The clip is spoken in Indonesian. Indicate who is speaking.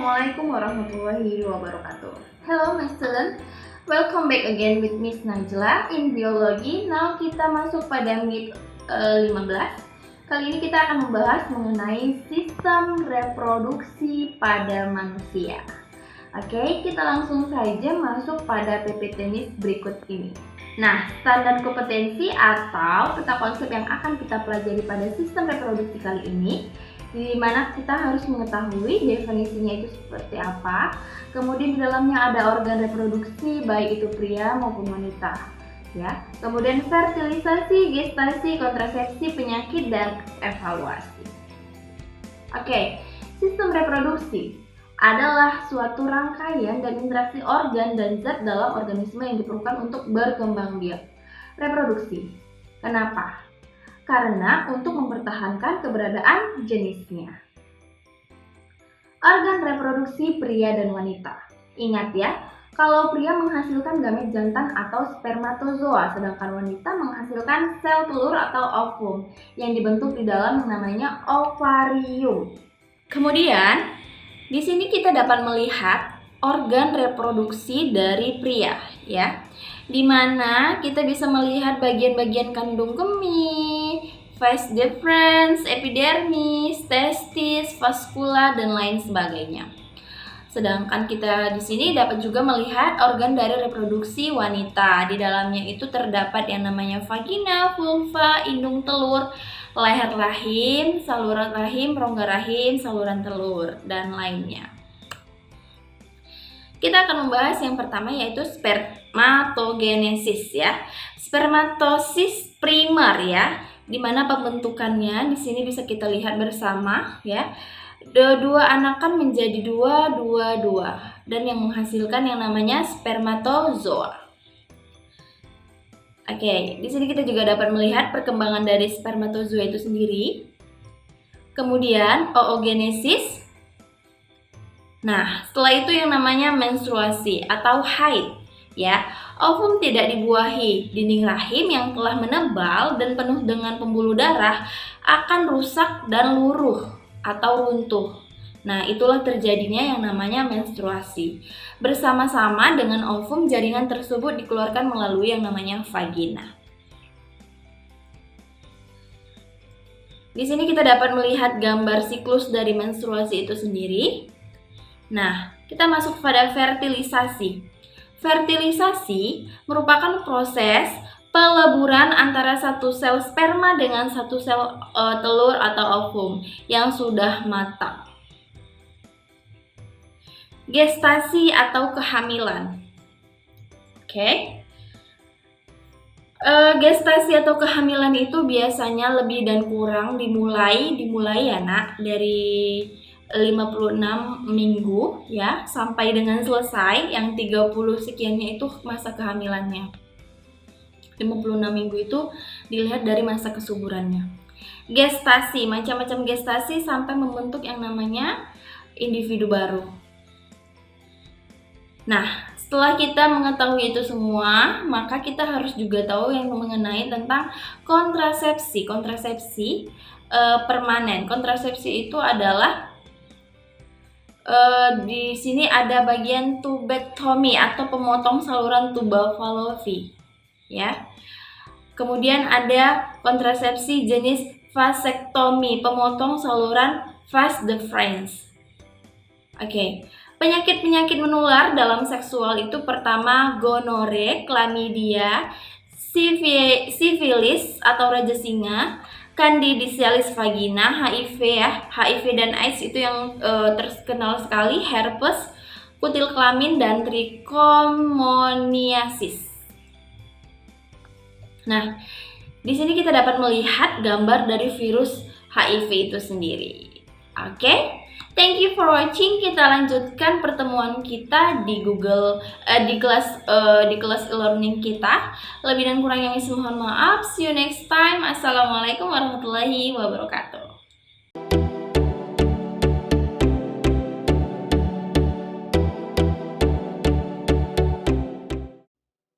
Speaker 1: Assalamualaikum warahmatullahi wabarakatuh. Hello my student, welcome back again with Miss Najla in biologi. Now kita masuk pada unit 15. Kali ini kita akan membahas mengenai sistem reproduksi pada manusia. Oke, kita langsung saja masuk pada PPT Miss berikut ini. Nah, standar kompetensi atau peta konsep yang akan kita pelajari pada sistem reproduksi kali ini, di mana kita harus mengetahui definisinya itu seperti apa. Kemudian di dalamnya ada organ reproduksi baik itu pria maupun wanita, ya. Kemudian fertilisasi, gestasi, kontrasepsi, penyakit dan evaluasi. Oke, sistem reproduksi adalah suatu rangkaian dan interaksi organ dan zat dalam organisme yang diperlukan untuk berkembang biak. Reproduksi. Kenapa? Karena untuk mempertahankan keberadaan jenisnya. Organ reproduksi pria dan wanita. Ingat ya, kalau pria menghasilkan gamet jantan atau spermatozoa, sedangkan wanita menghasilkan sel telur atau ovum yang dibentuk di dalam yang namanya ovarium. Kemudian, di sini kita dapat melihat organ reproduksi dari pria, ya. Di mana kita bisa melihat bagian-bagian kandung kemih, vas deferens, epidermis, testis, vaskula dan lain sebagainya. Sedangkan kita di sini dapat juga melihat organ dari reproduksi wanita. Di dalamnya itu terdapat yang namanya vagina, vulva, indung telur, leher rahim, saluran rahim, rongga rahim, saluran telur dan lainnya. Kita akan membahas yang pertama yaitu spermatogenesis ya. Spermatosis primer ya, di mana pembentukannya di sini bisa kita lihat bersama ya. Dua anakan menjadi dua dan yang menghasilkan yang namanya spermatozoa. Oke, di sini kita juga dapat melihat perkembangan dari spermatozoa itu sendiri. Kemudian oogenesis. Nah, setelah itu yang namanya menstruasi atau haid, ya. Ovum tidak dibuahi. Dinding rahim yang telah menebal dan penuh dengan pembuluh darah akan rusak dan luruh atau runtuh. Nah, itulah terjadinya yang namanya menstruasi. Bersama-sama dengan ovum, jaringan tersebut dikeluarkan melalui yang namanya vagina. Di sini kita dapat melihat gambar siklus dari menstruasi itu sendiri. Nah, kita masuk pada fertilisasi. Fertilisasi merupakan proses peleburan antara satu sel sperma dengan satu sel telur atau ovum yang sudah matang. Gestasi atau kehamilan. Oke. Gestasi atau kehamilan itu biasanya lebih dan kurang dimulai ya nak, dari 56 minggu ya sampai dengan selesai yang 30 sekiannya itu masa kehamilannya. 56 minggu itu dilihat dari masa kesuburannya. Gestasi, macam-macam gestasi sampai membentuk yang namanya individu baru. Nah, setelah kita mengetahui itu semua, maka kita harus juga tahu yang mengenai tentang kontrasepsi. Kontrasepsi permanen. Kontrasepsi itu adalah di sini ada bagian tubektomi atau pemotong saluran tubal falopi, ya. Kemudian ada kontrasepsi jenis vasektomi, pemotong saluran vas deferens. Oke. Penyakit-penyakit menular dalam seksual itu pertama gonore, chlamydia, sifilis atau raja singa, Candidiasis vagina, HIV ya, HIV dan AIDS itu yang terkenal sekali, herpes, kutil kelamin dan trichomoniasis. Nah, di sini kita dapat melihat gambar dari virus HIV itu sendiri. Oke. Thank you for watching. Kita lanjutkan pertemuan kita di di kelas e-learning kita. Lebih dan kurangnya mohon maaf. See you next time. Assalamualaikum warahmatullahi wabarakatuh.